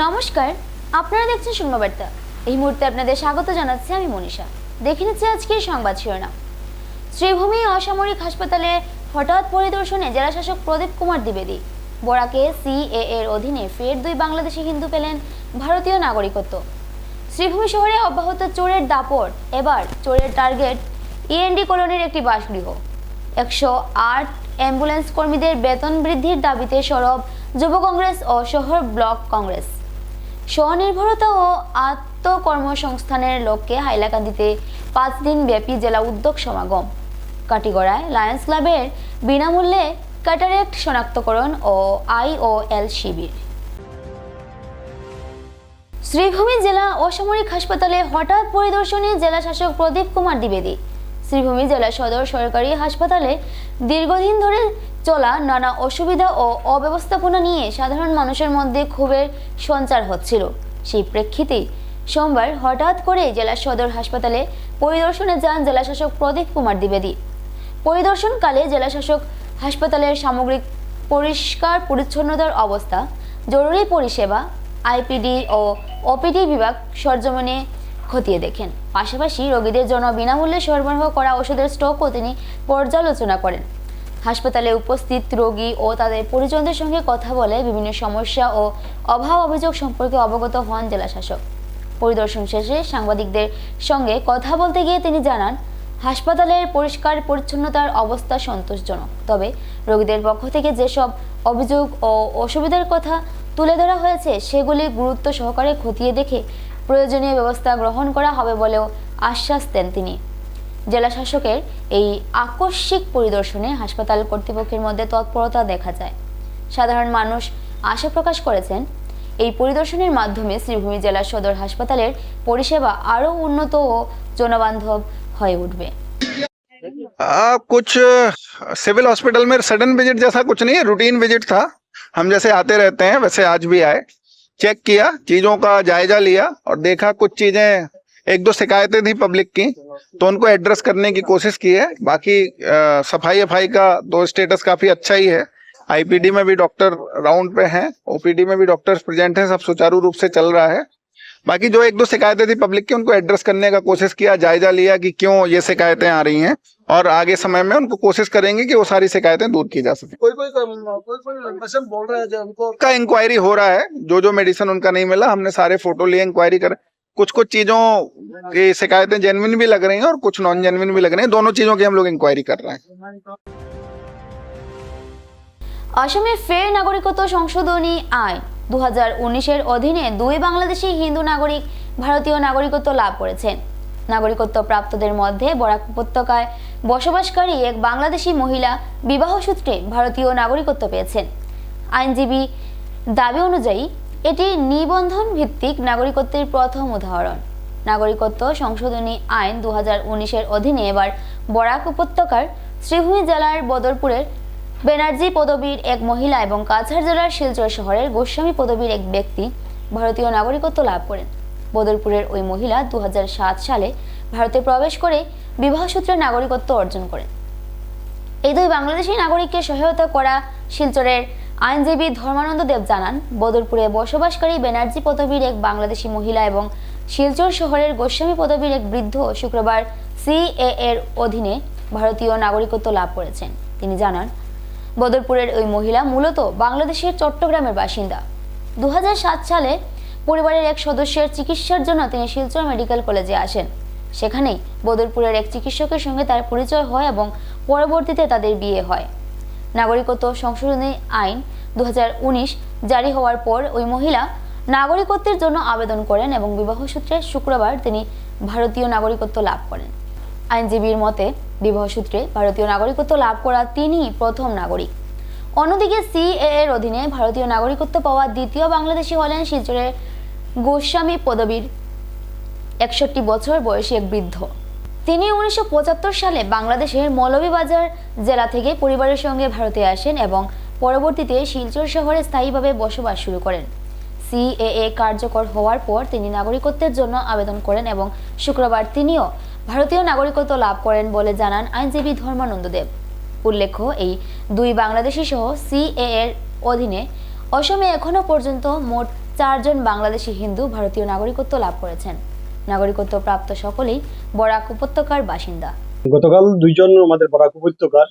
নমস্কার, আপনারা দেখছেন সংবাদবার্তা। এই মুহূর্তে আপনাদের স্বাগত জানাচ্ছি আমি মনীষা। দেখে নিচ্ছি আজকের সংবাদ শিরোনাম। শ্রীভূমি অসামরিক হাসপাতালে হঠাৎ পরিদর্শনে জেলা শাসক প্রদীপ কুমার দ্বিবেদী। বরাকে সিএএ এর অধীনে ফের 2 বাংলাদেশি হিন্দু পেলেন ভারতীয় নাগরিকত্ব। শ্রীভূমি শহরে অব্যাহত চোরের দাপট, এবার চোরের টার্গেট ইএনডি কলোনির একটি বাসগৃহ। 108 অ্যাম্বুলেন্স কর্মীদের বেতন বৃদ্ধির দাবিতে সরব যুব কংগ্রেস ও শহর ব্লক কংগ্রেস। স্বনির্ভরতা ও আত্মকর্মসংস্থানের লক্ষ্যে হাইলাকান্দিতে 5 দিন ব্যাপী জেলা উদ্যোগ সমাগম। কাটিগড়ায় লায়ন্স ক্লাবের বিনামূল্যে ক্যাটারেক্ট শনাক্তকরণ ও IOL শিবির। শ্রীভূমি জেলা অসামরিক হাসপাতালে হঠাৎ পরিদর্শনে জেলা শাসক প্রদীপ কুমার দ্বিবেদী। শ্রীভূমি জেলা সদর সরকারি হাসপাতালে দীর্ঘদিন ধরে চলা নানা অসুবিধা ও অব্যবস্থাপনা নিয়ে সাধারণ মানুষের মধ্যে ক্ষোভের সঞ্চার হচ্ছিল। সেই প্রেক্ষিতেই সোমবার হঠাৎ করে জেলা সদর হাসপাতালে পরিদর্শনে যান জেলা শাসক প্রদীপ কুমার দ্বিবেদী। পরিদর্শনকালে জেলা শাসক হাসপাতালের সামগ্রিক পরিষ্কার পরিচ্ছন্নতার অবস্থা, জরুরি পরিষেবা, আইপিডি ও ওপিডি বিভাগ সরজমিনে খতিয়ে দেখেন। পাশাপাশি রোগীদের জন্য বিনামূল্যে সরবরাহ করা ওষুধের স্টকও তিনি পর্যালোচনা করেন। হাসপাতালে উপস্থিত রোগী ও তাদের পরিজনদের সঙ্গে কথা বলে বিভিন্ন সমস্যা ও অভাব অভিযোগ সম্পর্কে অবগত হন জেলা শাসক। পরিদর্শন শেষে সাংবাদিকদের সঙ্গে কথা বলতে গিয়ে তিনি জানান, হাসপাতালের পরিষ্কার পরিচ্ছন্নতার অবস্থা সন্তোষজনক, তবে রোগীদের পক্ষ থেকে যেসব অভিযোগ ও অসুবিধার কথা তুলে ধরা হয়েছে সেগুলি গুরুত্ব সহকারে খতিয়ে দেখে প্রয়োজনীয় ব্যবস্থা গ্রহণ করা হবে বলেও আশ্বাস দেন তিনি। জেলা শাসকের এই আকস্মিক পরিদর্শনে হাসপাতাল কর্তৃপক্ষের মধ্যে তৎপরতা দেখা যায়। সাধারণ মানুষ আশা প্রকাশ করেছেন, এই পরিদর্শনের মাধ্যমে শ্রীভূমি জেলা সদর হাসপাতালের পরিষেবা আরও উন্নত ও জনবান্ধব হয়ে উঠবে। कुछ सिविल हॉस्पिटल में सडन विजिट जैसा कुछ नहीं है, रूटीन विजिट था। हम जैसे आते रहते हैं वैसे आज भी आए, चेक किया, चीजों का जायजा लिया और देखा कुछ चीजें, 1-2 शिकायतें थी पब्लिक की तो उनको एड्रेस करने की कोशिश की है। बाकी सफाई का तो स्टेटस काफी अच्छा ही है। आईपीडी में भी डॉक्टर राउंड पे हैं, ओपीडी में भी डॉक्टर्स प्रेजेंट हैं, सब सुचारू रूप से चल रहा है। बाकी जो 1-2 शिकायतें थी पब्लिक की उनको एड्रेस करने का कोशिश किया, जायजा लिया कि क्यों ये शिकायतें आ रही हैं और आगे समय में उनको कोशिश करेंगे कि वो सारी शिकायतें दूर की जा सके। कोई पेशेंट बोल रहा है जो उनको का इंक्वायरी हो रहा है, जो मेडिसिन उनका नहीं मिला हमने सारे फोटो लिए, इंक्वायरी कर कुछ चीजों की शिकायतें जेन्युइन भी लग रही हैं और कुछ नॉन जेन्युइन भी लग रही हैं। दोनों चीजों की हम लोग इंक्वायरी कर रहे हैं। আসামে ফের নাগরিকত্ব সংশোধনী আইন 2019-এর অধীনে 2 বাংলাদেশি হিন্দু নাগরিক ভারতীয় নাগরিকত্ব লাভ করেছেন। নাগরিকত্ব প্রাপ্তদের মধ্যে বরাক উপত্যকায় বসবাসকারী এক বাংলাদেশি মহিলা বিবাহ সূত্রে ভারতীয় নাগরিকত্ব পেয়েছেন। আইনজীবী দাবি অনুযায়ী এটি নিবন্ধন ভিত্তিক নাগরিকত্বের প্রথম উদাহরণ। নাগরিকত্ব সংশোধনী আইন 2019-এর অধীনে এবার বরাক উপত্যকার শ্রীভূমি জেলার বদরপুরের বেনার্জি পদবীর এক মহিলা এবং কাছাড় জেলার শিলচর শহরের গোস্বামী পদবীর এক ব্যক্তি ভারতীয় নাগরিকত্ব লাভ করেন। বদরপুরের ওই মহিলা 2007 সালে ভারতে প্রবেশ করে বিবাহসূত্রে নাগরিকত্ব অর্জন করেন। এই 2 বাংলাদেশি নাগরিককে সহায়তা করা শিলচরের আইনজীবী ধর্মানন্দ দেব জানান, বদরপুরে বসবাসকারী বেনার্জি পদবীর এক বাংলাদেশি মহিলা এবং শিলচর শহরের গোস্বামী পদবীর এক বৃদ্ধ শুক্রবার সিএএ এর অধীনে ভারতীয় নাগরিকত্ব লাভ করেছেন। তিনি জানান, বদরপুরের ওই মহিলা মূলত বাংলাদেশের চট্টগ্রামের বাসিন্দা। 2007 সালে পরিবারের এক সদস্যের চিকিৎসার জন্য তিনি শিলচর মেডিকেল কলেজে আসেন। সেখানেই বদরপুরের এক চিকিৎসকের সঙ্গে তার পরিচয় হয় এবং পরবর্তীতে তাদের বিয়ে হয়। নাগরিকত্ব সংশোধনী আইন 2019 জারি হওয়ার পর ওই মহিলা নাগরিকত্বের জন্য আবেদন করেন এবং বিবাহসূত্রে শুক্রবার তিনি ভারতীয় নাগরিকত্ব লাভ করেন। আইনজীবীর মতে, বিবাহসূত্রে ভারতীয় নাগরিকত্ব লাভ করা তিনিই প্রথম নাগরিক। অন্যদিকে সিএএ এর অধীনে ভারতীয় নাগরিকত্ব পাওয়া দ্বিতীয় বাংলাদেশি হলেন শিলচরের গোস্বামী পদবীর 61 বছর বয়সী এক বৃদ্ধ। তিনি 1975 সালে বাংলাদেশের মৌলভীবাজার জেলা থেকে পরিবারের সঙ্গে ভারতে আসেন এবং পরবর্তীতে শিলচর শহরে স্থায়ীভাবে বসবাস শুরু করেন। সিএএ কার্যকর হওয়ার পর তিনি নাগরিকত্বের জন্য আবেদন করেন এবং শুক্রবার তিনিও ভারতীয় নাগরিকত্ব লাভ করেন বলে জানান আইনজীবী ধর্মানন্দ দেব। উল্লেখ্য, এই 2 বাংলাদেশি সহ সিএএ এর অধীনে অসমে এখনো পর্যন্ত মোট 4 জন বাংলাদেশি হিন্দু ভারতীয় নাগরিকত্ব লাভ করেছেন। নাগরিকত্ব প্রাপ্ত সকলেই বরাক উপত্যকার বাসিন্দা। গতকাল দুইজন আমাদের বরাক উপত্যকার,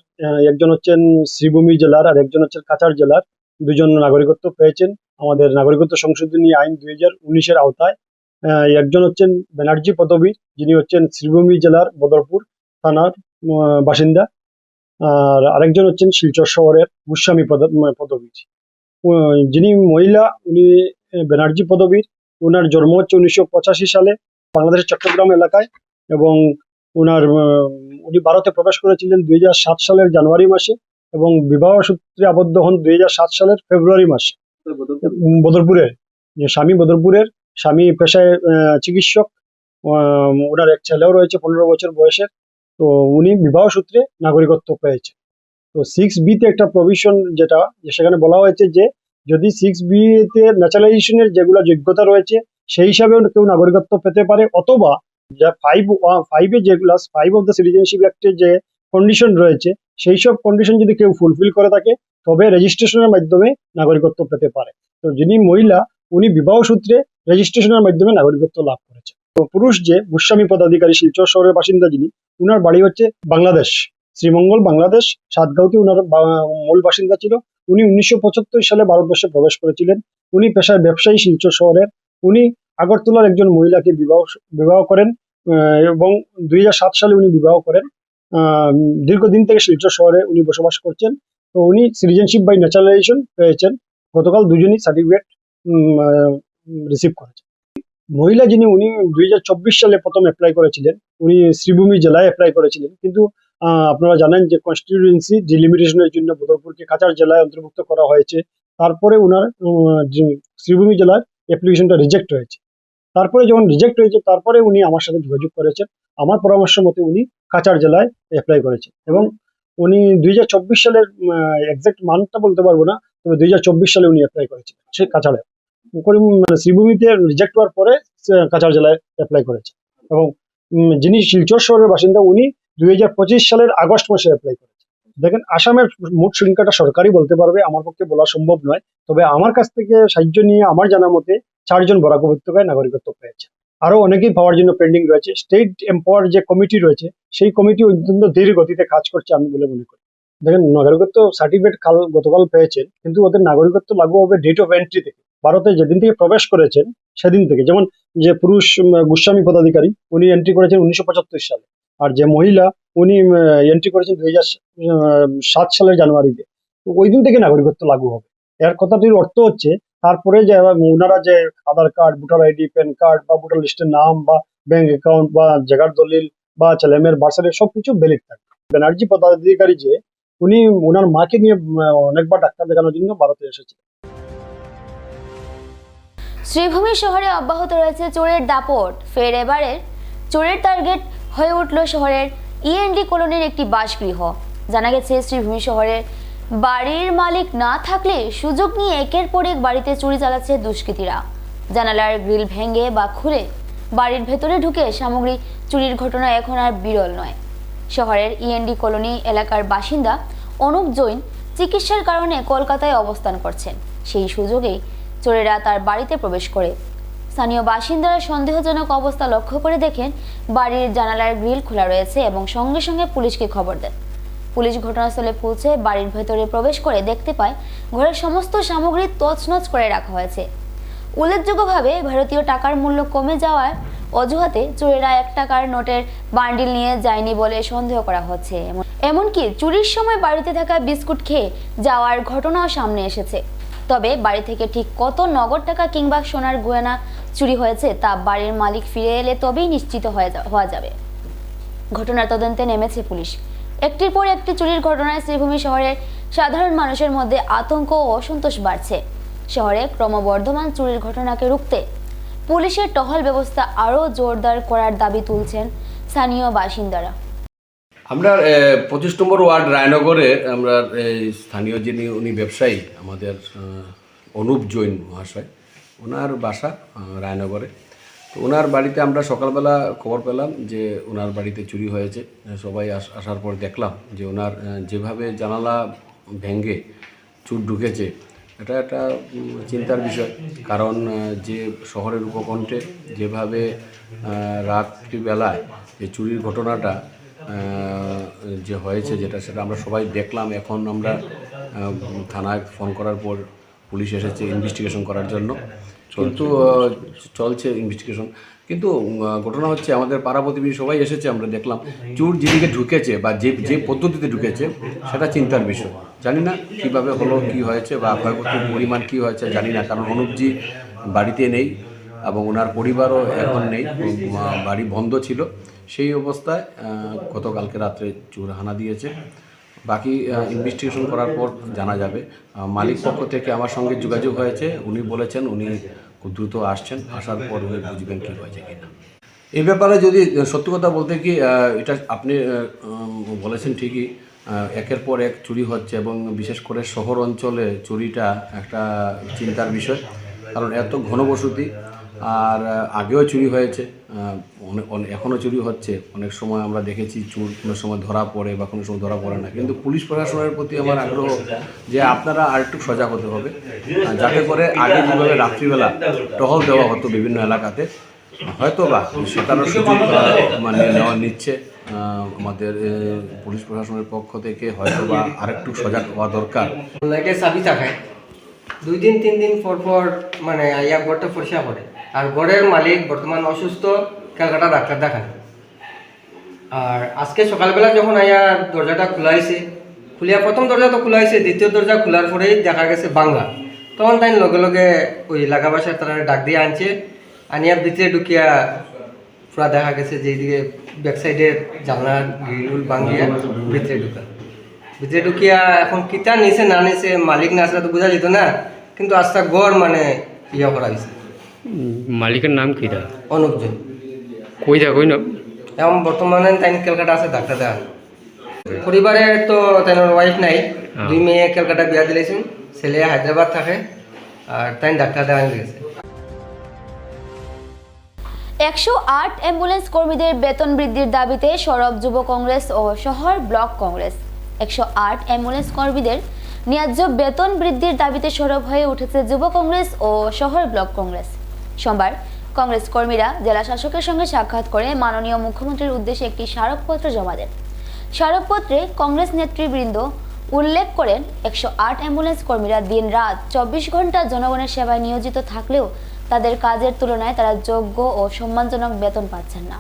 একজন হচ্ছেন শ্রীভূমি জেলার আর একজন হচ্ছেন কাছাড় জেলার, দুজন নাগরিকত্ব পেয়েছেন আমাদের নাগরিকত্ব সংশোধনী আইন 2019-এর আওতায়। একজন হচ্ছেন ব্যানার্জি পদবী, যিনি হচ্ছেন শ্রীভূমি জেলার বদরপুর থানার বাসিন্দা, আর আরেকজন হচ্ছেন শিলচর শহরের গোস্বামী পদবী। যিনি মহিলা, উনি ব্যানার্জি পদবীর। ওনার জন্ম হচ্ছে 1985 সালে বাংলাদেশের চট্টগ্রাম এলাকায়, এবং উনি ভারতে প্রবেশ করেছিলেন 2007 সালের জানুয়ারি মাসে, এবং বিবাহ সূত্রে আবদ্ধ হন 2007 সালের ফেব্রুয়ারি মাসে বদরপুরের। স্বামী বদরপুরের, স্বামী পেশায় চিকিৎসক। ওনার এক ছেলেও রয়েছে 15 বছর বয়সের। তো উনি বিবাহ সূত্রে নাগরিকত্ব পেয়েছে। তো 6B-তে একটা প্রভিশন যেটা সেখানে বলা হয়েছে যে যদি 6B-তে ন্যাচারালাইজেশনের যেগুলো যোগ্যতা রয়েছে সেই হিসাবে কেউ নাগরিকত্ব পেতে পারে, অথবা যা 5-এ যে ক্লাস 5 অফ দ্য সিটিজেনশিপ অ্যাক্টে যে কন্ডিশন রয়েছে সেই সব কন্ডিশন যদি কেউ ফুলফিল করে থাকে তবে রেজিস্ট্রেশনের মাধ্যমে নাগরিকত্ব পেতে পারে। তো যিনি মহিলা, উনি বিবাহ সূত্রে রেজিস্ট্রেশনের মাধ্যমে নাগরিকত্ব লাভ করেছে। তো পুরুষ যে গোস্বামী পদাধিকারী, শিলচর শহরের বাসিন্দা, যিনি, উনার বাড়ি হচ্ছে বাংলাদেশ, শ্রীমঙ্গল, বাংলাদেশ সাতগাঁওতে উনার মূল বাসিন্দা ছিল। উনি 1975 সালে ভারতবর্ষে প্রবেশ করেছিলেন। উনি পেশায় ব্যবসায়ী, শিলচর শহরের। উনি আগরতলার একজন মহিলাকে বিবাহ করেন, এবং 2007 সালে উনি বিবাহ করেন। দীর্ঘদিন থেকে শিলচর শহরে উনি বসবাস করছেন। তো উনি সিটিজেনশিপ বাই ন্যাচারালাইজেশন পেয়েছেন। গতকাল দুজনই সার্টিফিকেট রিসিভ করেছেন। মহিলা যিনি, উনি 2024 সালে প্রথম অ্যাপ্লাই করেছিলেন। উনি শ্রীভূমি জেলায় অ্যাপ্লাই করেছিলেন, কিন্তু আপনারা জানেন যে কনস্টিটিউয়েন্সি ডিলিমিটেশনের জন্য বদরপুরকে কাছাড় জেলায় অন্তর্ভুক্ত করা হয়েছে। তারপরে ওনার শ্রীভূমি জেলার অ্যাপ্লিকেশনটা রিজেক্ট হয়েছে। তারপরে যখন রিজেক্ট হয়েছে, তারপরে উনি আমার সাথে যোগাযোগ করেছেন। আমার পরামর্শ মতে উনি কাছাড় জেলায় অ্যাপ্লাই করেছেন, এবং উনি 2024 সালের এক্সাক্ট মান্থটা বলতে পারবো না, তবে 2024 সালে উনি অ্যাপ্লাই করেছেন সে কাছাড়ে। শ্রীভূমিতে রিজেক্ট হওয়ার পরে কাছাড় জেলায় অ্যাপ্লাই করেছে, এবং যিনি শিলচর শহরের বাসিন্দা, উনি 2025 সালের আগস্ট মাসে অ্যাপ্লাই করেছে। দেখেন, আসামের মোট সংখ্যাটা সরকারই বলতে পারবে, আমার পক্ষে বলা সম্ভব নয়। তবে আমার কাছ থেকে সাহায্য নিয়ে আমার জানা মতে 4 জন বরাক উপত্যকায় নাগরিকত্ব পেয়েছে। আরো অনেকেই পাওয়ার জন্য পেন্ডিং রয়েছে। স্টেট এম্পাওয়ার যে কমিটি রয়েছে, সেই কমিটি অত্যন্ত ধীর গতিতে কাজ করছে আমি বলে মনে করি। দেখেন, নাগরিকত্ব সার্টিফিকেট গতকাল পেয়েছেন, কিন্তু ওদের নাগরিকত্ব লাগু হবে ডেট অফ এন্ট্রি থেকে, ভারতে যেদিন থেকে প্রবেশ করেছেন সেদিন থেকে। যেমন যে পুরুষ গোস্বামী পদাধিকারী, উনি এন্ট্রি করেছেন 1975 সালে, আর যে মহিলা, উনি এন্ট্রি করেছেন 2007 সালের জানুয়ারিতে। তো ওই দিন থেকে নাগরিকত্ব লাগু হবে। এর কথাটির অর্থ হচ্ছে তারপরে যে ওনারা যে Aadhaar card, voter ID, PAN card বা ভোটার লিস্টের নাম বা ব্যাংক অ্যাকাউন্ট বা জায়গার দলিল বা ছেলেমেয়ের বার্থ সার্টিফিকেট সবকিছু ভ্যালিড থাকবে। ব্যানার্জি পদাধিকারী যে, উনি ওনার মাকে নিয়ে অনেকবার ডাক্তার দেখানোর জন্য ভারতে এসেছিলেন। শ্রীভূমি শহরে অব্যাহত রয়েছে চোরের দাপট। ফের এবারে চোরের টার্গেট হয়ে উঠল শহরের ইএনডি কলোনির একটি বাসগৃহ। জানা গেছে, শ্রীভূমি শহরের বাড়ির মালিক না থাকলে সুযোগ নিয়ে একের পর এক বাড়িতে চুরি চালাচ্ছে দুষ্কৃতীরা। জানালার গ্রিল ভেঙে বা খুলে বাড়ির ভেতরে ঢুকে সামগ্রী চুরির ঘটনা এখন আর বিরল নয়। শহরের ইএনডি কলোনি এলাকার বাসিন্দা অনুপ জৈন চিকিৎসার কারণে কলকাতায় অবস্থান করছেন। সেই সুযোগেই চোরেরা তার বাড়িতে প্রবেশ করে। স্থানীয় বাসিন্দারা সন্দেহজনক অবস্থা লক্ষ্য করে দেখেন বাড়ির জানালার গ্রিল খোলা রয়েছে এবং সঙ্গে সঙ্গে পুলিশকে খবর দেন। পুলিশ ঘটনাস্থলে পৌঁছে বাড়ির ভেতরে প্রবেশ করে দেখতে পায় ঘরের সমস্ত সামগ্রী তছনছ করে রাখা হয়েছে। উল্লেখযোগ্যভাবে ভারতীয় টাকার মূল্য কমে যাওয়ার অজুহাতে চোরেরা 1 টাকার নোটের বান্ডিল নিয়ে যায়নি বলে সন্দেহ করা হচ্ছে। এমনকি চুরির সময় বাড়িতে থাকা বিস্কুট খেয়ে যাওয়ার ঘটনাও সামনে এসেছে। তবে বাড়ি থেকে ঠিক কত নগদ টাকা কিংবা সোনার গয়না চুরি হয়েছে তা বাড়ির মালিক ফিরে এলে তবেই নিশ্চিত হওয়া যাবে। ঘটনার তদন্তে নেমেছে পুলিশ। একটির পর একটি চুরির ঘটনায় শ্রীভূমি শহরের সাধারণ মানুষের মধ্যে আতঙ্ক ও অসন্তোষ বাড়ছে। শহরে ক্রমবর্ধমান চুরির ঘটনাকে রুখতে পুলিশের টহল ব্যবস্থা আরও জোরদার করার দাবি তুলছেন স্থানীয় বাসিন্দারা। আমরা 25 নম্বর ওয়ার্ড রায়নগরে আমরা স্থানীয় যিনি উনি ব্যবসায়ী আমাদের অনুপ জৈন মহাশয়, ওনার বাসা রায়নগরে। তো ওনার বাড়িতে আমরা সকালবেলা খবর পেলাম যে ওনার বাড়িতে চুরি হয়েছে। সবাই আসার পর দেখলাম যে ওনার যেভাবে জানালা ভেঙে চুর ঢুকেছে, এটা একটা চিন্তার বিষয়, কারণ যে শহরের উপকণ্ঠে যেভাবে রাত্রিবেলায় যে চুরির ঘটনাটা যে হয়েছে, সেটা আমরা সবাই দেখলাম। এখন আমরা থানায় ফোন করার পর পুলিশ এসেছে ইনভেস্টিগেশন করার জন্য, কিন্তু চলছে ইনভেস্টিগেশন। কিন্তু ঘটনা হচ্ছে আমাদের পাড়া প্রতিবেশী সবাই এসেছে, আমরা দেখলাম চোর যেদিকে ঢুকেছে বা যে পদ্ধতিতে ঢুকেছে সেটা চিন্তার বিষয়। জানি না কীভাবে হলো, কী হয়েছে বা ক্ষয়ক্ষতির পরিমাণ কী হয়েছে জানি না, কারণ অনুপজি বাড়িতে নেই এবং ওনার পরিবারও এখন নেই, বাড়ি বন্ধ ছিল। সেই অবস্থায় গতকালকে রাত্রে চোর হানা দিয়েছে। বাকি ইনভেস্টিগেশন করার পর জানা যাবে। মালিক পক্ষ থেকে আমার সঙ্গে যোগাযোগ হয়েছে, উনি বলেছেন উনি খুব দ্রুত আসছেন, আসার পর উনি বুঝবেন কী হয়েছে কিনা। এই ব্যাপারে যদি সত্যি কথা বলতে কি, এটা আপনি বলেছেন ঠিকই, একের পর এক চুরি হচ্ছে এবং বিশেষ করে শহর অঞ্চলে চুরিটা একটা চিন্তার বিষয়, কারণ এত ঘনবসতি। আর আগেও চুরি হয়েছে, এখনও চুরি হচ্ছে। অনেক সময় আমরা দেখেছি চোর কোনো সময় ধরা পড়ে বা কোনো সময় ধরা পড়ে না। কিন্তু পুলিশ প্রশাসনের প্রতি আমার আগ্রহ যে আপনারা আরেকটু সজাগ হতে হবে, যাতে করে আগে যেভাবে রাত্রিবেলা টহল দেওয়া হতো বিভিন্ন এলাকাতে, হয়তো বা সেটারও সুযোগ নিচ্ছে আমাদের পুলিশ প্রশাসনের পক্ষ থেকে, হয়তো বা আরেকটু সজাগ হওয়া দরকার। লাইটের চাবি থাকে 2 দিন 3 দিন পর পর মানে আইয়া ঘরটা পরিষ্কার করে। আর ঘরের মালিক বর্তমান অসুস্থ, ক্যালকাটা ডাক্তার দেখান। আর আজকে সকালবেলা যখন আইয়া দরজাটা খুলাইছে, খুলিয়া প্রথম দরজা তো খুলাইছে, দ্বিতীয় দরজা খোলার পরেই দেখা গেছে বাংলা। তখন তাই লগে লগে ওই লাগা বাসার তারা ডাক দিয়ে আনছে, আনিয়া ভিতরে ঢুকিয়া পুরা দেখা গেছে যে এইদিকে ব্যাকসাইডের জানলার গ্রিল ভাঙিয়া ভিতরে ঢুকিয়া এখন কিতা নিছে না নিছে মালিক না আসলে তো বোঝা যেত না, কিন্তু আস্তা গড় মানে ইয়া করা হয়েছে। মালিকের নাম কি দা? অনুপজন। কই না এখন বর্তমানে তাই ক্যালকাটা আছে ডাক্তার দেখান। পরিবারে তো তাই ওয়াইফ নাই, 2 মেয়ে ক্যালকাটা বিয়া দিলেছেন, ছেলে হায়দ্রাবাদ থাকে, আর তাই ডাক্তার দেখান গেছে। 108 অ্যাম্বুলেন্স কর্মীদের বেতন বৃদ্ধির দাবিতে সরব যুব কংগ্রেস ও শহর ব্লক কংগ্রেস। 108 অ্যাম্বুলেন্স কর্মীদের ন্যায্য বেতন বৃদ্ধির দাবিতে সরব হয়ে উঠেছে যুব কংগ্রেস ও শহর ব্লক কংগ্রেস। সোমবার কংগ্রেস কর্মীরা জেলা শাসকের সঙ্গে সাক্ষাৎ করে মাননীয় মুখ্যমন্ত্রীর উদ্দেশ্যে একটি স্মারকপত্র জমা দেন। স্মারকপত্রে কংগ্রেস নেতৃবৃন্দ উল্লেখ করেন, 108 অ্যাম্বুলেন্স কর্মীরা দিন-রাত 24 ঘন্টা জনগণের সেবায় নিয়োজিত থাকলেও তাদের কাজের তুলনায় তারা যোগ্য ও সম্মানজনক বেতন পাচ্ছেন না।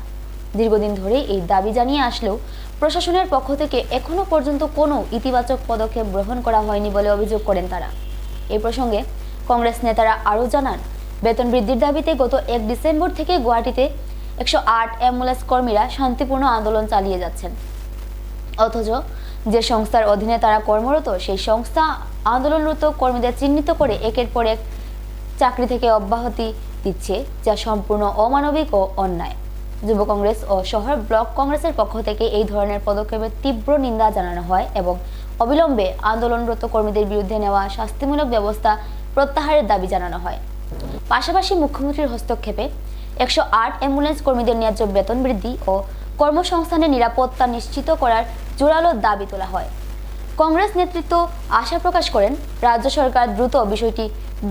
দীর্ঘদিন ধরে এই দাবি জানিয়ে আসলেও প্রশাসনের পক্ষ থেকে এখনো পর্যন্ত কোনো ইতিবাচক পদক্ষেপ গ্রহণ করা হয়নি বলে অভিযোগ করেন তারা। এই প্রসঙ্গে কংগ্রেস নেতারা আরও জানান, বেতন বৃদ্ধির দাবিতে গত 1 ডিসেম্বর থেকে গুয়াহাটিতে 108 অ্যাম্বুলেন্স কর্মীরা শান্তিপূর্ণ আন্দোলন চালিয়ে যাচ্ছেন। অথচ যে সংস্থার অধীনে তারা কর্মরত, সেই সংস্থা আন্দোলনরত কর্মীদের চিহ্নিত করে একের পর এক চাকরি থেকে অব্যাহতি দিচ্ছে, যা সম্পূর্ণ অমানবিক ও অন্যায়। যুব কংগ্রেস ও শহর ব্লক কংগ্রেসের পক্ষ থেকে এই ধরনের পদক্ষেপের তীব্র নিন্দা জানানো হয় এবং অবিলম্বে আন্দোলনরত কর্মীদের বিরুদ্ধে নেওয়া শাস্তিমূলক ব্যবস্থা প্রত্যাহারের দাবি জানানো হয়। পাশাপাশি মুখ্যমন্ত্রীর হস্তক্ষেপে 108 অ্যাম্বুলেন্স কর্মীদের ন্যায্য বেতন বৃদ্ধি ও কর্মসংস্থানের নিরাপত্তা নিশ্চিত করার জোরালো দাবি তোলা হয়। কংগ্রেস নেতৃত্ব আশা প্রকাশ করেন, রাজ্য সরকার দ্রুত বিষয়টি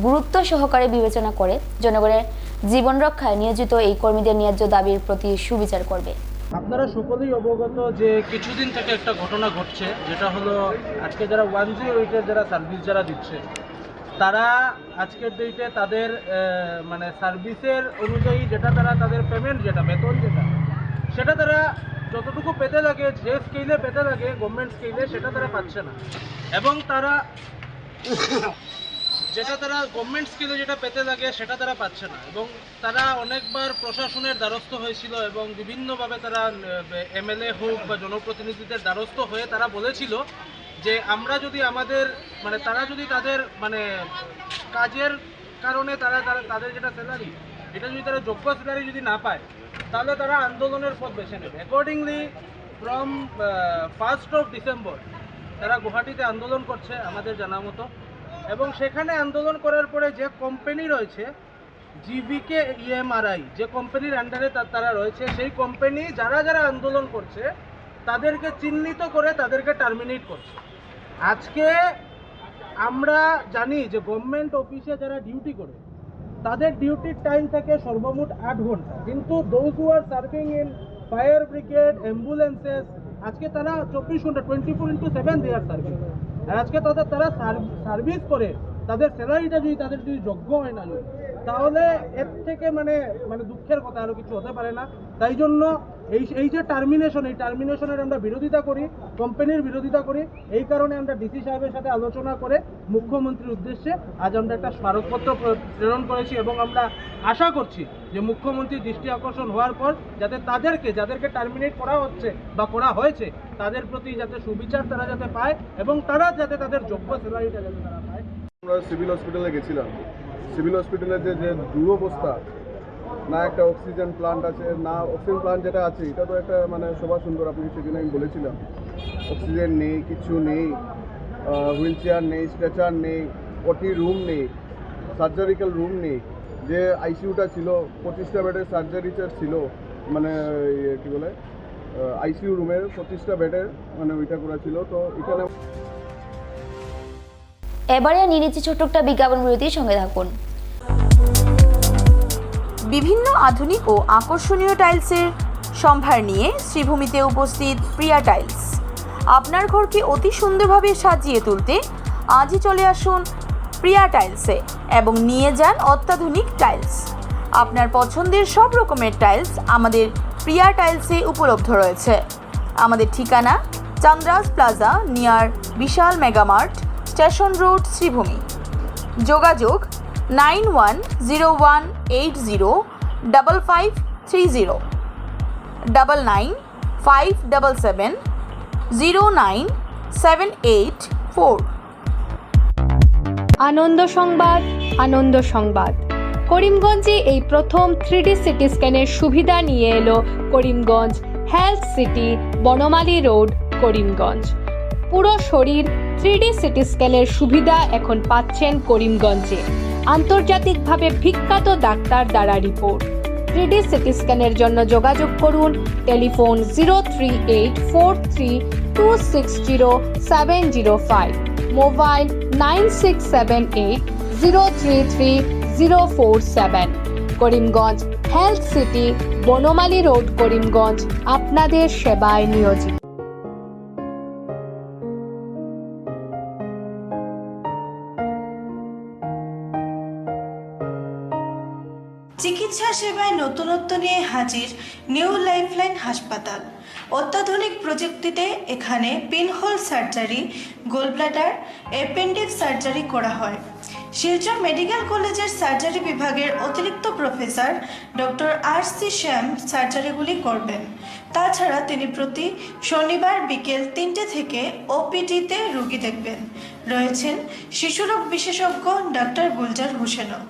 গুরুত্ব সহকারে বিবেচনা করে জনগণের জীবন রক্ষায় নিয়োজিত এই কর্মীদের ন্যায্য দাবির প্রতি সুবিচার করবে। আপনারা সকলেই অবগত যে কিছুদিন থেকে একটা ঘটনা ঘটছে, যেটা হলো আজকে যারা 108-এর যারা সার্ভিস যারা দিচ্ছে, তারা আজকের ডেটে তাদের মানে সার্ভিসের অনুযায়ী যেটা তারা তাদের পেমেন্ট যেটা বেতন সেটা তারা যতটুকু পেতে লাগে, যে স্কেলে পেতে লাগে গভর্নমেন্ট স্কেলে, সেটা তারা পাচ্ছে না। এবং তারা যেটা তারা গভর্নমেন্ট স্কেলে যেটা পেতে লাগে সেটা তারা পাচ্ছে না। এবং তারা অনেকবার প্রশাসনের দ্বারস্থ হয়েছিল এবং বিভিন্নভাবে তারা এমএলএ হোক বা জনপ্রতিনিধিদের দ্বারস্থ হয়ে তারা বলেছিল যে আমরা যদি আমাদের মানে তারা যদি তাদের মানে কাজের কারণে তারা তাদের যেটা স্যালারি, এটা যদি তারা যোগ্য স্যালারি যদি না পায়, তাহলে তারা আন্দোলনের পথ বেছে নেবে। Accordingly from 1st of December তারা গুয়াহাটিতে আন্দোলন করছে আমাদের জানা মতো। এবং সেখানে আন্দোলন করার পরে যে কোম্পানি রয়েছে জিবিকে ইএমআরআই, যে কোম্পানির আন্ডারে তারা রয়েছে, সেই কোম্পানি যারা যারা আন্দোলন করছে তাদেরকে চিহ্নিত করে তাদেরকে টার্মিনেট করছে। আজকে আমরা জানি যে গভর্নমেন্ট অফিসে যারা ডিউটি করে তাদের ডিউটির টাইম থাকে সর্বমোট 8 ঘন্টা, কিন্তু those who are serving in fire brigade, ambulances, আজকে তারা 24 ঘন্টা 24/7 দে আর সার্ভিং। আর আজকে তারা সার্ভিস করে তাদের স্যালারিটা যদি যোগ্য হয় না, তাহলে এর থেকে মানে দুঃখের কথা আরও কিছু হতে পারে না। তাই জন্য এই যে টার্মিনেশনের আমরা বিরোধিতা করি, কোম্পানির বিরোধিতা করি, এই কারণে আমরা ডিসি সাহেবের সাথে আলোচনা করে মুখ্যমন্ত্রীর উদ্দেশ্যে আজ আমরা একটা স্মারকপত্র প্রেরণ করেছি এবং আমরা আশা করছি যে মুখ্যমন্ত্রীর দৃষ্টি আকর্ষণ হওয়ার পর যাতে যাদেরকে টার্মিনেট করা হচ্ছে বা করা হয়েছে তাদের প্রতি যাতে সুবিচার তারা যাতে পায় এবং তারা যাতে তাদের যোগ্য স্যালারিটা যাতে তারা পায়। আমরা সিভিল হসপিটালে গেছিলাম। সিভিল হসপিটালের যে দুরবস্থা, না একটা অক্সিজেন প্লান্ট আছে, না অক্সিজেন প্লান্ট যেটা আছে এটা তো একটা মানে শোভা সুন্দর, আপনি সেদিন আমি বলেছিলাম অক্সিজেন নেই, কিছু নেই, হুইল চেয়ার নেই, স্ট্রেচার নেই, ওটি রুম নেই, সার্জারিক্যাল রুম নেই। যে আইসিইউটা ছিল 25টা বেডের সার্জারি চেয়ার ছিল, মানে কী বলে আইসিইউ রুমের 25টা বেডের মানে ওইটা করা ছিল। তো এখানে এবারে নিয়ে নিচ্ছি ছোট্ট একটা বিজ্ঞাপন বিরতির সঙ্গে থাকুন। বিভিন্ন আধুনিক ও আকর্ষণীয় টাইলসের সম্ভার নিয়ে শ্রীভূমিতে উপস্থিত প্রিয়া টাইলস। আপনার ঘরকে অতি সুন্দরভাবে সাজিয়ে তুলতে আজই চলে আসুন প্রিয়া টাইলসে এবং নিয়ে যান অত্যাধুনিক টাইলস। আপনার পছন্দের সব রকমের টাইলস আমাদের প্রিয়া টাইলসে উপলব্ধ রয়েছে। আমাদের ঠিকানা চান্দ্রাস প্লাজা নিয়ার বিশাল মেগামার্ট, স্টেশন রোড, শ্রীভূমি। যোগাযোগ 9101805530, 9957709784। আনন্দ সংবাদ। করিমগঞ্জে এই প্রথম 3D সিটি স্ক্যানের সুবিধা নিয়ে এলো Karimganj health city, Banamali road, Karimganj. পুরো শরীর 3D সিটি স্ক্যানের সুবিধা এখন পাচ্ছেন করিমগঞ্জে। আন্তর্জাতিকভাবে বিখ্যাত ডাক্তার দ্বারা রিপোর্ট। 3D সিটি স্ক্যানের জন্য যোগাযোগ করুন telephone 038432600705, mobile 9678033047। Karimganj health city, Banamali road, Karimganj আপনাদের সেবায় নিয়োজিত। চিকিৎসা সেবায় নতুনত্ব নিয়ে হাজির নিউ লাইফলাইন হাসপাতাল। অত্যাধুনিক প্রযুক্তিতে এখানে pinhole surgery, gallbladder, appendix surgery করা হয়। শিলচর মেডিকেল কলেজের সার্জারি বিভাগের অতিরিক্ত প্রফেসর ডক্টর RC শ্যাম সার্জারিগুলি করবেন। তাছাড়া তিনি প্রতি শনিবার বিকেল 3টে থেকে OPD-তে রোগী দেখবেন। রয়েছেন শিশুরোগ বিশেষজ্ঞ ডক্টর গুলজার হোসেনও।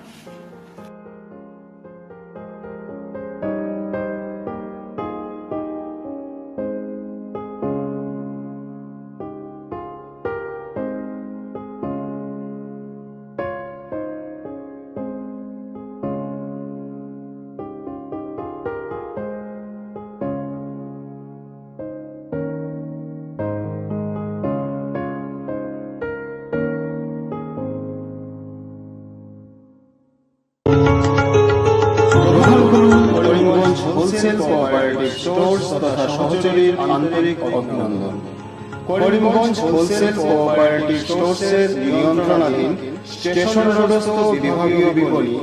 হোলসেল কোঅপারেটিভ স্টোর্স তথা সহযোগীর আন্তরিক অভিনন্দন। করিমগঞ্জ হোলসেল কোঅপারেটিভ স্টোর্সের নিয়ন্ত্রণাধীন স্টেশন রোডস্থ বিভাগীয় বিপণী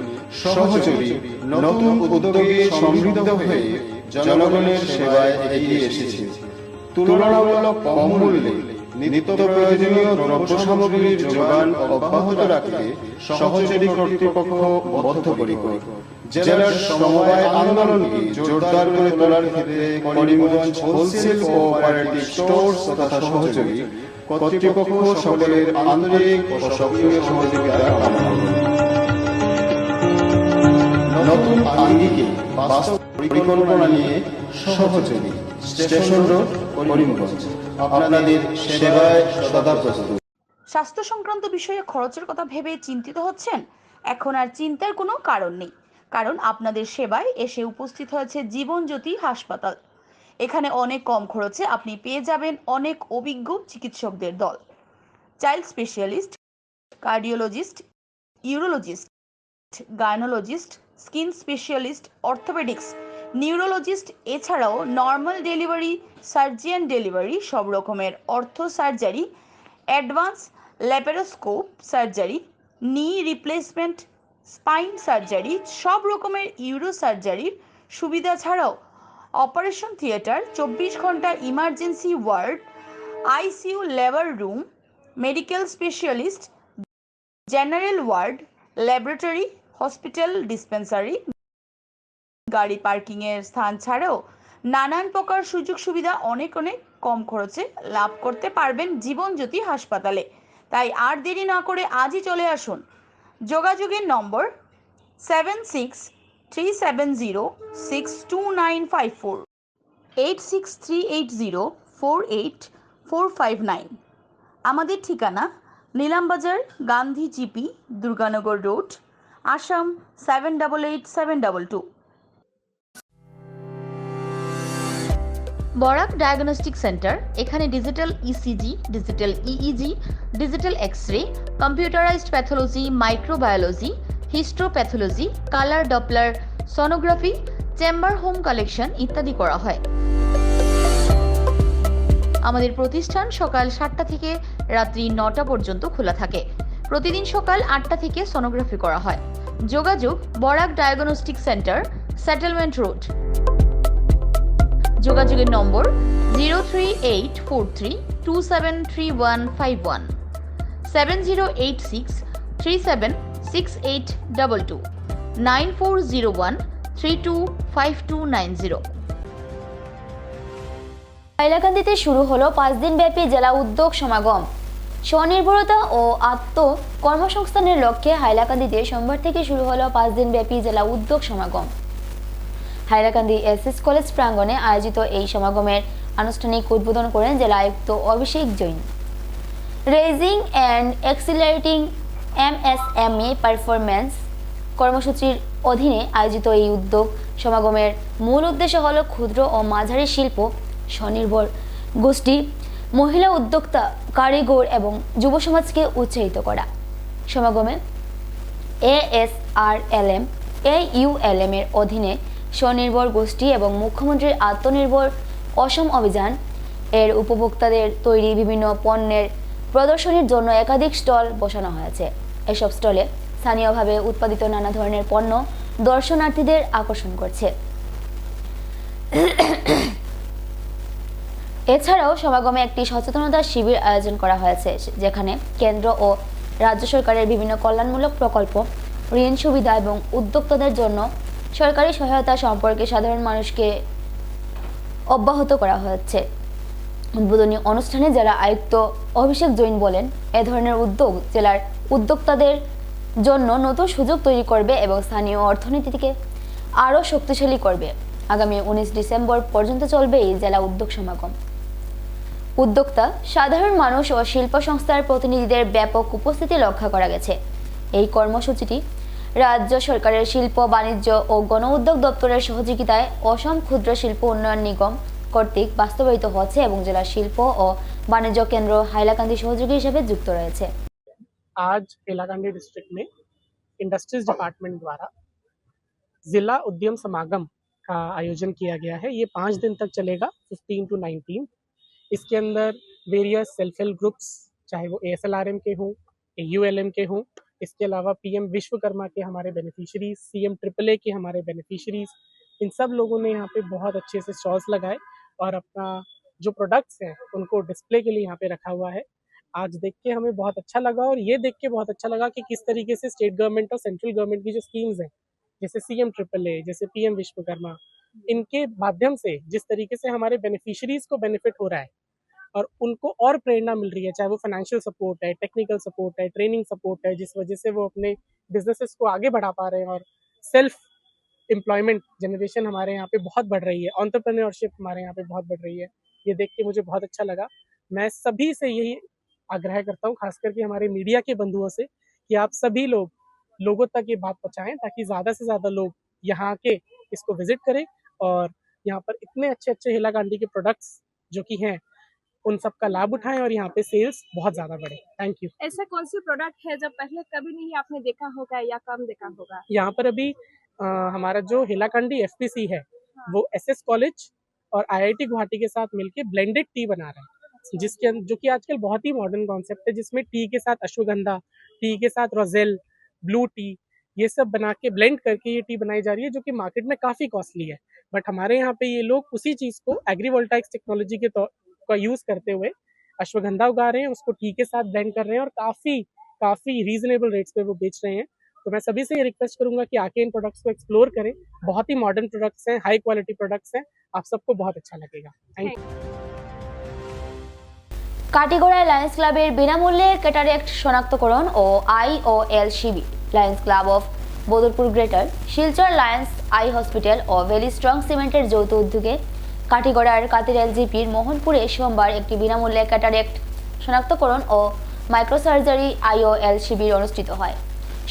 সহযোগী নতুন উদ্যোগে সমৃদ্ধ হয়ে জনগণের সেবায় এগিয়ে এসেছে। তুলনামূলক কম মূল্যে নিত্য প্রয়োজনীয় দ্রব্য সামগ্রীর যোগান অব্যাহত রাখতে সহযোগী কর্তৃপক্ষ বদ্ধপরিকর। জেলার সমবায় আন্দোলনকে জোরদার করে তোলার ক্ষেত্রে করিমগঞ্জ হোলসেল কোঅপারেটিভ স্টোর্স তথা সহযোগী কর্তৃপক্ষ সকলের আন্তরিক ও সক্রিয় সহযোগিতা কামনা করে। নতুন আঙ্গিকে বাস্তব পরিকল্পনা নিয়ে সহযোগী স্টেশন রোড, করিমগঞ্জ আপনাদের সেবায় সদা প্রস্তুত। স্বাস্থ্য সংক্রান্ত বিষয়ে খরচের কথা ভেবে চিন্তিত হচ্ছেন? এখন আর চিন্তার কোনো কারণ নেই, কারণ আপনাদের সেবায় এসে উপস্থিত হয়েছে জীবনজ্যোতি হাসপাতাল। এখানে অনেক কম খরচে আপনি পেয়ে যাবেন অনেক অভিজ্ঞ চিকিৎসকদের দল, child specialist, cardiologist, urologist, gynaecologist, skin specialist, orthopaedics, neurologist এছাড়াও নর্মাল ডেলিভারি, সার্জিয়ান ডেলিভারি, সব রকমের ortho surgery, advance laparoscope surgery, knee replacement, spine surgery, সব রকমের ইউরো সার্জারির সুবিধা ছাড়াও অপারেশন থিয়েটার, 24 ঘন্টা emergency ward, ICU labour room, medical specialist, general ward, laboratory, hospital dispensary, গাড়ি পার্কিংয়ের স্থান ছাড়াও নানান প্রকার সুযোগ সুবিধা অনেক অনেক কম খরচে লাভ করতে পারবেন জীবনজ্যোতি হাসপাতালে। তাই আর দেরি না করে আজই চলে আসুন। যোগাযোগের নম্বর 7637062954, 8638048459। আমাদের ঠিকানা Nilambazar, Gandhi GP, Durganagar road, Assam 788722। Barak diagnostic centre, এখানে digital ECG, digital EEG, digital X-ray, computerised pathology, microbiology, histopathology, colour Doppler sonography, chamber home collection ইত্যাদি করা হয়। আমাদের প্রতিষ্ঠান সকাল 7টা থেকে রাত্রি 9টা পর্যন্ত খোলা থাকে। প্রতিদিন সকাল 8টা থেকে সোনোগ্রাফি করা হয়। যোগাযোগ Barak diagnostic centre, settlement road. যোগাযোগের নম্বর 03843273151, 7086376822, 9401325290। হাইলাকান্দিতে শুরু হলো 5 দিনব্যাপী জেলা উদ্যোগ সমাগম। স্বনির্ভরতা ও কর্মসংস্থানের লক্ষ্যে হাইলাকান্দিতে সোমবার থেকে শুরু হলো 5 দিনব্যাপী জেলা উদ্যোগ সমাগম। হাইলাকান্দি এসএস কলেজ প্রাঙ্গণে আয়োজিত এই সমাগমের আনুষ্ঠানিক উদ্বোধন করেন জেলা আয়ুক্ত Abhishek Jain. Raising and accelerating MSME performance কর্মসূচির অধীনে আয়োজিত এই উদ্যোগ সমাগমের মূল উদ্দেশ্য হল ক্ষুদ্র ও মাঝারি শিল্প, স্বনির্ভর গোষ্ঠী, মহিলা উদ্যোক্তা, কারিগর এবং যুব সমাজকে উৎসাহিত করা। সমাগমে ASRLM, AULM এর অধীনে স্বনির্ভর গোষ্ঠী এবং মুখ্যমন্ত্রীর আত্মনির্ভর অসম অভিযান এর উপভোক্তাদের তৈরি বিভিন্ন পণ্যের প্রদর্শনীর জন্য একাধিক স্টল বসানো হয়েছে। এসব স্টলে স্থানীয়ভাবে উৎপাদিত নানা ধরনের পণ্য দর্শনার্থীদের আকর্ষণ করছে। এছাড়াও সমাগমে একটি সচেতনতা শিবির আয়োজন করা হয়েছে, যেখানে কেন্দ্র ও রাজ্য সরকারের বিভিন্ন কল্যাণমূলক প্রকল্প, ঋণ সুবিধা এবং উদ্যোক্তাদের জন্য সরকারি সহায়তা সম্পর্কে সাধারণ মানুষকে অবগত করা হচ্ছে। উদ্বোধনী অনুষ্ঠানে জেলা আয়ুক্ত অভিষেক জৈন বলেন, এ ধরনের উদ্যোগ জেলার উদ্যোক্তাদের জন্য নতুন সুযোগ তৈরি করবে এবং স্থানীয় অর্থনীতিকে আরও শক্তিশালী করবে। আগামী 19 ডিসেম্বর পর্যন্ত চলবে এই জেলা উদ্যোগ সমাগম। উদ্যোক্তা, সাধারণ মানুষ ও শিল্প সংস্থার প্রতিনিধিদের ব্যাপক উপস্থিতি লক্ষ্য করা গেছে। এই কর্মসূচিটি রাজ্য সরকারের শিল্প, বাণিজ্য ও গণ উদ্যোগ দপ্তরের সহযোগিতায় অসম ক্ষুদ্র শিল্প উন্নয়ন নিগম কর্তৃক বাস্তবায়িত হচ্ছে এবং জেলা শিল্প ও বাণিজ্য কেন্দ্র হাইলাকান্দি সহযোগী হিসেবে যুক্ত রয়েছে। आज हैलाकांडी डिस्ट्रिक्ट में इंडस्ट्रीज डिपार्टमेंट द्वारा जिला उद्यम समागम का आयोजन किया गया है। ये 5 दिन तक चलेगा, 15 to 19। इसके अंदर वेरियस सेल्फ हेल्प ग्रुप्स, चाहे वो ASLRM के हों, AULM के हों, इसके अलावा PM विश्वकर्मा के हमारे बेनिफिशरीज, CM AAA के हमारे बेनिफिशरीज, इन सब लोगों ने यहाँ पे बहुत अच्छे से स्टॉल्स लगाए और अपना जो प्रोडक्ट्स हैं उनको डिस्प्ले के लिए यहाँ पे रखा हुआ है। आज देख के हमें बहुत अच्छा लगा और ये देख के बहुत अच्छा लगा कि किस तरीके से स्टेट गवर्नमेंट और सेंट्रल गवर्नमेंट की जो स्कीम्स हैं, जैसे CM AAA, जैसे PM विश्वकर्मा, इनके माध्यम से जिस तरीके से हमारे बेनिफिशरीज को बेनिफिट हो रहा है और उनको और प्रेरणा मिल रही है, चाहे वो फाइनेंशियल सपोर्ट है, टेक्निकल सपोर्ट है, ट्रेनिंग सपोर्ट है, जिस वजह से वो अपने बिजनेसेस को आगे बढ़ा पा रहे हैं और सेल्फ एम्प्लॉयमेंट जनरेशन हमारे यहाँ पे बहुत बढ़ रही है, एंटरप्रेन्योरशिप हमारे यहाँ पे बहुत बढ़ रही है। ये देख के मुझे बहुत अच्छा लगा। मैं सभी से यही आग्रह करता हूँ, खास करके हमारे मीडिया के बंधुओं से, कि आप सभी लोगों तक ये बात पहुँचाएं ताकि ज़्यादा से ज़्यादा लोग यहाँ के इसको विजिट करें और यहाँ पर इतने अच्छे अच्छे हैलाकांडी के प्रोडक्ट्स जो कि हैं उन सब का लाभ उठाएं और यहाँ पे सेल्स बहुत ज़्यादा बढ़े। Thank you. ऐसा कौन सी प्रोडक्ट है जब पहले कभी नहीं आपने देखा होगा या कम देखा होगा? यहाँ पर अभी हमारा जो हिलाकंडी FPC है वो SS कॉलेज और IIT गुवाहाटी के साथ मिलके ब्लेंडेड टी बना रहा है, जो कि आजकल बहुत ही मॉडर्न कॉन्सेप्ट है, जिसमें टी के साथ अश्वगंधा, टी के साथ रोजेल, ब्लू टी, ये सब बना के ब्लेंड करके ये टी बनाई जा रही है, जो कि मार्केट में काफ़ी कॉस्टली है। बट हमारे यहाँ पे ये लोग उसी चीज़ को एग्रीवोल्टाइक्स टेक्नोलॉजी के का यूज़ करते हुए अश्वगंधा उगा रहे हैं, उसको टी के साथ ब्लेंड कर रहे हैं और काफ़ी रीजनेबल रेट्स पे वो बेच रहे हैं। तो मैं सभी से ये रिक्वेस्ट करूंगा कि आके इन प्रोडक्ट्स को एक्सप्लोर करें। बहुत ही मॉडर्न प्रोडक्ट्स हैं, हाई क्वालिटी प्रोडक्ट्स हैं, आप सबको बहुत अच्छा लगेगा। Thank you. কাটিগড়ায় লায়ন্স ক্লাবের বিনামূল্যে ক্যাটারেক্ট শনাক্তকরণ ও IOL শিবির। Lions Club of Badarpur greater, Silchar Lions eye hospital ও ভ্যালি স্ট্রং সিমেন্টের যৌথ উদ্যোগে কাটিগড়ার কাতিরেল জিপির মোহনপুরে সোমবার একটি বিনামূল্যে ক্যাটারেক্ট শনাক্তকরণ ও মাইক্রোসার্জারি IOL শিবির অনুষ্ঠিত হয়।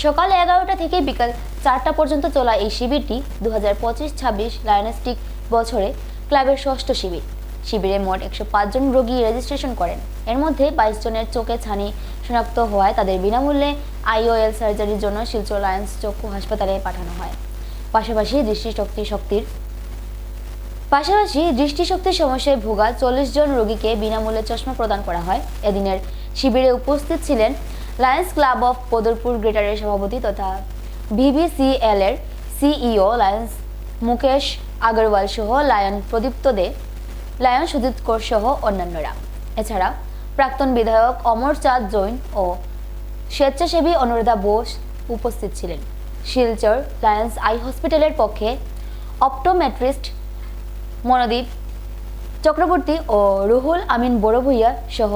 সকাল 11টা থেকে বিকাল 4টা পর্যন্ত চলা এই শিবিরটি 2025-26 লায়নেস্টিক বছরে ক্লাবের ষষ্ঠ শিবির। শিবিরে মোট 105 জন রোগী রেজিস্ট্রেশন করেন। এর মধ্যে 22 জনের চোখে ছানি শনাক্ত হওয়ায় তাদের বিনামূল্যে IOL সার্জারির জন্য শিলচর লায়ন্স চক্ষু হাসপাতালে পাঠানো হয়। পাশাপাশি দৃষ্টিশক্তির সমস্যায় ভোগা 40 জন রোগীকে বিনামূল্যে চশমা প্রদান করা হয়। এদিনের শিবিরে উপস্থিত ছিলেন লায়ন্স ক্লাব অফ বদরপুর গ্রেটারের সভাপতি তথা VBCL এর CEO লায়ন্স মুকেশ আগরওয়াল সহ লায়ন প্রদীপ্ত দে, লায়ন সুজিত কর সহ অন্যান্যরা। এছাড়া প্রাক্তন বিধায়ক অমর চাঁদ জৈন ও স্বেচ্ছাসেবী অনুরাধা বোস উপস্থিত ছিলেন। শিলচর লায়ন্স আই হসপিটালের পক্ষে অপটোমেট্রিস্ট মনোদীপ চক্রবর্তী ও রুহুল আমিন বড় ভূঁইয়া সহ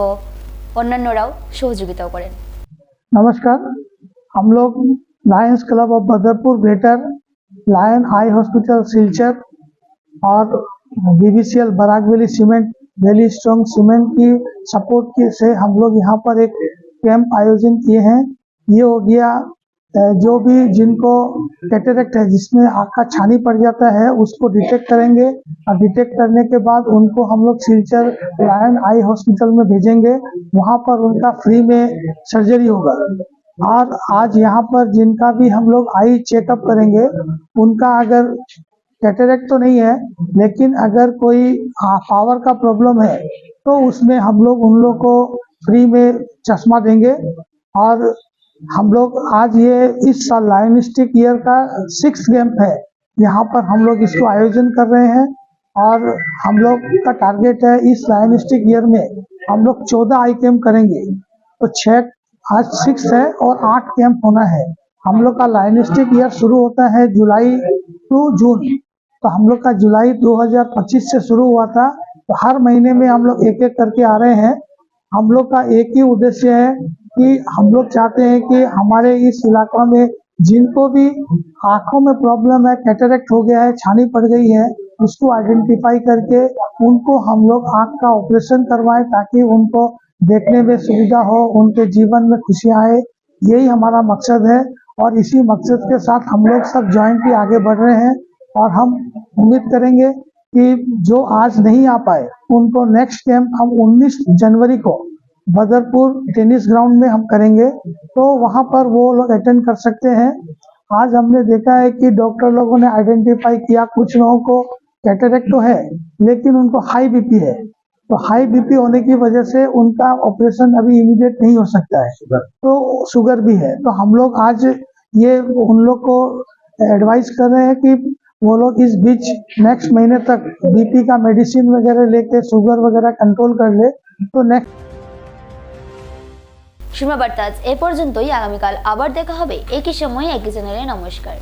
অন্যান্যরাও সহযোগিতা করেন। नमस्कार, हम लोग Lions Club of Badarpur greater, Lion eye hospital Silchar और BBCL Barak valley cement, valley strong cement की सपोर्ट से हम लोग यहाँ पर एक कैंप आयोजन किए हैं। ये हो गया जो भी जिनको कैटरेक्ट है, जिसमें आँख का छानी पड़ जाता है, उसको डिटेक्ट करेंगे और डिटेक्ट करने के बाद उनको हम लोग सिलचर लायन आई हॉस्पिटल में भेजेंगे। वहाँ पर उनका फ्री में सर्जरी होगा। और आज यहाँ पर जिनका भी हम लोग आई चेकअप करेंगे, उनका अगर कैटरेक्ट तो नहीं है, लेकिन अगर कोई पावर का प्रॉब्लम है तो उसमें हम लोग उन लोग को फ्री में चश्मा देंगे। और हम लोग आज ये इस साल लायनिस्टिक ईयर का 6th कैंप है, यहाँ पर हम लोग इसको आयोजन कर रहे हैं। और हम लोग का टारगेट है इस लायनिस्टिक ईयर में हम लोग 14 आई कैंप करेंगे। तो 6 आज 6 है और 8 कैंप होना है। हम लोग का लायनिस्टिक ईयर शुरू होता है जुलाई टू जून, तो हम लोग का जुलाई 2025 से शुरू हुआ था। तो हर महीने में हम लोग एक एक करके आ रहे हैं। हम लोग का एक ही उद्देश्य है कि हम लोग चाहते हैं कि हमारे इस इलाका में जिनको भी आंखों में प्रॉब्लम है, कैटरेक्ट हो गया है, छानी पड़ गई है, उसको आइडेंटिफाई करके उनको हम लोग आंख का ऑपरेशन करवाएं, ताकि उनको देखने में सुविधा हो, उनके जीवन में खुशियाँ आए। यही हमारा मकसद है और इसी मकसद के साथ हम लोग सब जॉइंटली आगे बढ़ रहे हैं। और हम उम्मीद करेंगे कि जो आज नहीं आ पाए उनको नेक्स्ट कैंप हम 19 जनवरी को बदरपुर टेनिस ग्राउंड में हम करेंगे, तो वहां पर वो लोग अटेंड कर सकते हैं। आज हमने देखा है कि डॉक्टर लोगों ने आइडेंटिफाई किया, कुछ लोगों को कैटरेक्ट तो है लेकिन उनको हाई बीपी है, तो हाई बीपी होने की वजह से उनका ऑपरेशन अभी इमीडिएट नहीं हो सकता है, तो शुगर भी है। तो हम लोग आज ये उन लोग को एडवाइस कर रहे हैं कि वो लोग इस बीच नेक्स्ट महीने तक बीपी का मेडिसिन वगैरह लेके शुगर वगैरह कंट्रोल कर ले, तो नेक्स्ट। শোনা বার্তা এ পর্যন্তই। আগামীকাল আবার দেখা হবে একই সময়ে একই চ্যানেলে। নমস্কার।